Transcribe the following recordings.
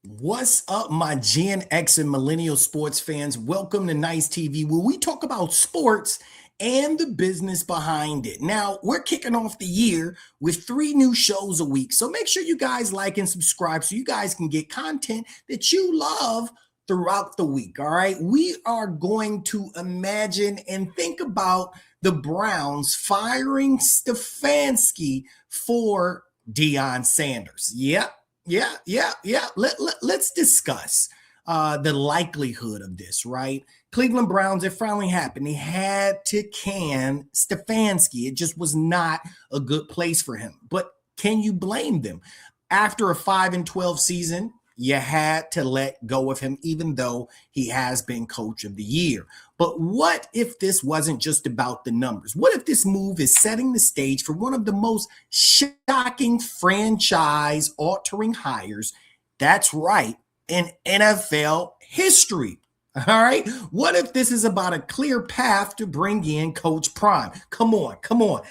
What's up, my Gen X and millennial sports fans? Welcome to Nice TV, where we talk about sports and the business behind it. Now, we're kicking off the year with 3 new shows a week. So make sure you guys like and subscribe so you guys can get content that you love throughout the week. All right. We are going to imagine and think about the Browns firing Stefanski for Deion Sanders. Yep. Yeah. Let's discuss the likelihood of this, right? Cleveland Browns, it finally happened. They had to can Stefanski. It just was not a good place for him. But can you blame them? After a 5-12 season, you had to let go of him, even though he has been coach of the year. But what if this wasn't just about the numbers? What if this move is setting the stage for one of the most shocking franchise altering hires? That's right, in NFL history. All right. What if this is about a clear path to bring in Coach Prime? Come on.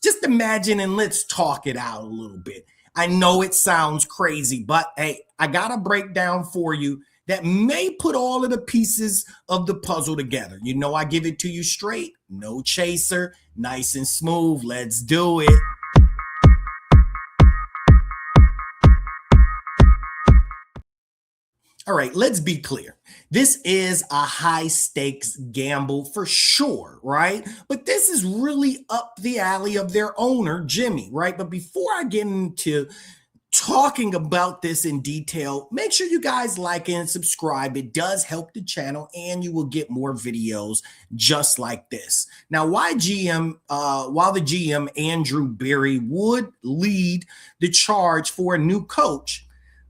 Just imagine and let's talk it out a little bit. I know it sounds crazy, but hey, I got a breakdown for you that may put all of the pieces of the puzzle together. You know, I give it to you straight, no chaser, nice and smooth. Let's do it. All right, let's be clear. This is a high stakes gamble for sure, right? But this is really up the alley of their owner, Jimmy, right? But before I get into talking about this in detail, make sure you guys like and subscribe. It does help the channel and you will get more videos just like this. Now, while the GM Andrew Berry would lead the charge for a new coach,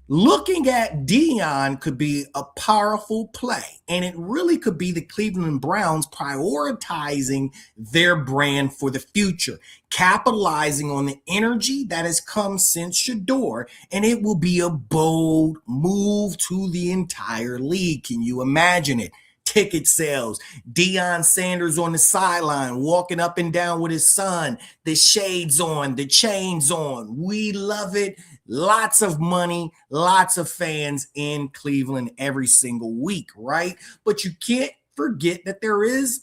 looking at Deion could be a powerful play, and it really could be the Cleveland Browns prioritizing their brand for the future, capitalizing on the energy that has come since Shedeur, and it will be a bold move to the entire league. Can you imagine it? Ticket sales, Deion Sanders on the sideline, walking up and down with his son, the shades on, the chains on. We love it. Lots of money, lots of fans in Cleveland every single week, right? But you can't forget that there's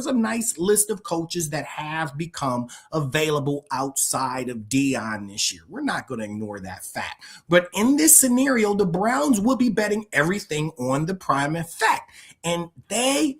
a nice list of coaches that have become available outside of Deion this year. We're not going to ignore that fact. But in this scenario, the Browns will be betting everything on the prime effect. And the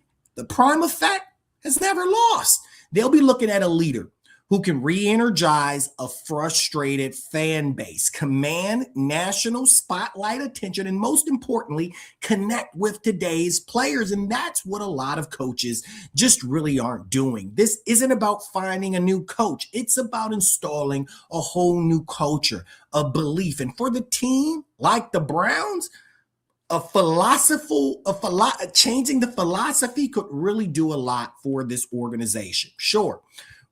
prime effect has never lost. They'll be looking at a leader who can re-energize a frustrated fan base, command national spotlight attention, and most importantly, connect with today's players. And that's what a lot of coaches just really aren't doing. This isn't about finding a new coach. It's about installing a whole new culture, a belief. And for the team like the Browns, changing the philosophy could really do a lot for this organization. Sure,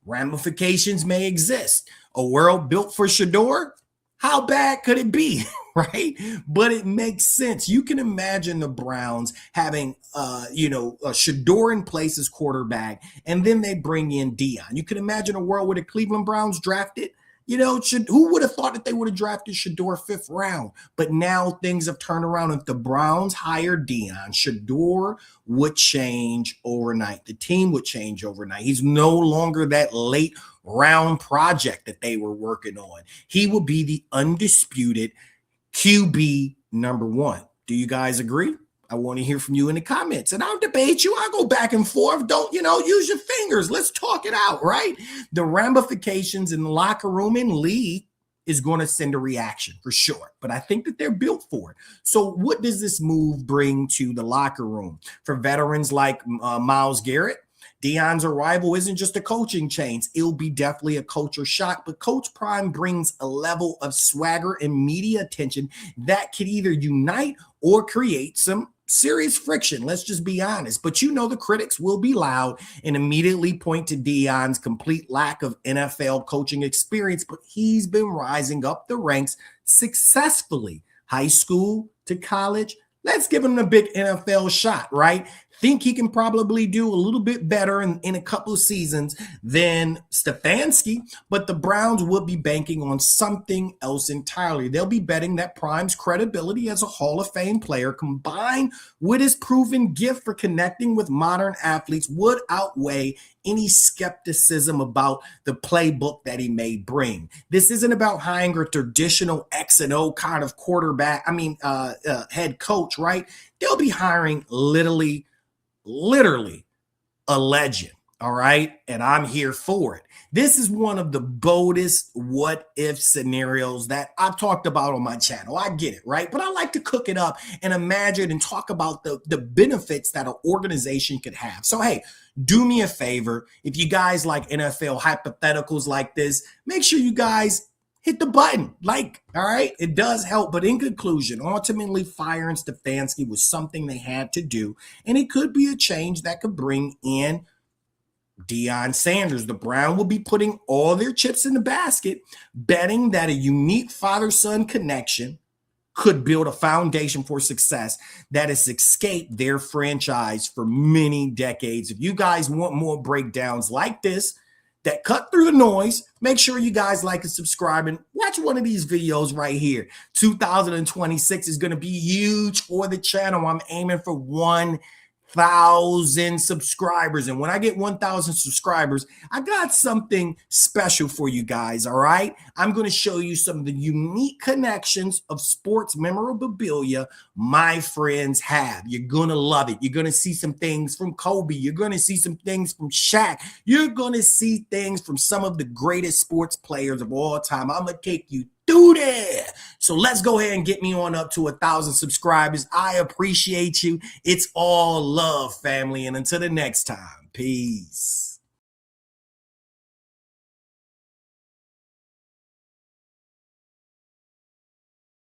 ramifications may exist. A world built for Shedeur? How bad could it be, right? But it makes sense. You can imagine the Browns having, a Shedeur in place as quarterback, and then they bring in Deion. You can imagine a world where the Cleveland Browns drafted who would have thought that they would have drafted Shedeur 5th round? But now things have turned around. If the Browns hired Deion, Shedeur would change overnight. The team would change overnight. He's no longer that late round project that they were working on. He will be the undisputed QB #1. Do you guys agree? I want to hear from you in the comments, and I'll debate you. I'll go back and forth. Don't, use your fingers. Let's talk it out, right? The ramifications in the locker room and league is going to send a reaction for sure, but I think that they're built for it. So what does this move bring to the locker room? For veterans like Myles Garrett, Deion's arrival isn't just a coaching change. It'll be definitely a culture shock, but Coach Prime brings a level of swagger and media attention that could either unite or create some serious friction. Let's just be honest. But the critics will be loud and immediately point to Deion's complete lack of NFL coaching experience, but he's been rising up the ranks successfully, high school to college. Let's give him a big NFL shot, right? think he can probably do a little bit better in a couple of seasons than Stefanski, but the Browns would be banking on something else entirely. They'll be betting that Prime's credibility as a Hall of Fame player combined with his proven gift for connecting with modern athletes would outweigh any skepticism about the playbook that he may bring. This isn't about hiring a traditional X and O kind of head coach, right? They'll be hiring literally a legend. All right. And I'm here for it. This is one of the boldest what if scenarios that I've talked about on my channel. I get it, right? But I like to cook it up and imagine and talk about the benefits that an organization could have. So, hey, do me a favor. If you guys like NFL hypotheticals like this, make sure you guys hit the button, all right? It does help. But in conclusion, ultimately firing Stefanski was something they had to do. And it could be a change that could bring in Deion Sanders. The Browns will be putting all their chips in the basket, betting that a unique father-son connection could build a foundation for success that has escaped their franchise for many decades. If you guys want more breakdowns like this that cut through the noise, make sure you guys like and subscribe and watch one of these videos right here. 2026 is going to be huge for the channel. I'm aiming for 1,000 subscribers. And when I get 1,000 subscribers, I got something special for you guys, all right? I'm going to show you some of the unique connections of sports memorabilia my friends have. You're going to love it. You're going to see some things from Kobe. You're going to see some things from Shaq. You're going to see things from some of the greatest sports players of all time. I'm going to take you through there. So let's go ahead and get me on up to 1,000 subscribers. I appreciate you. It's all love, family. And until the next time, peace.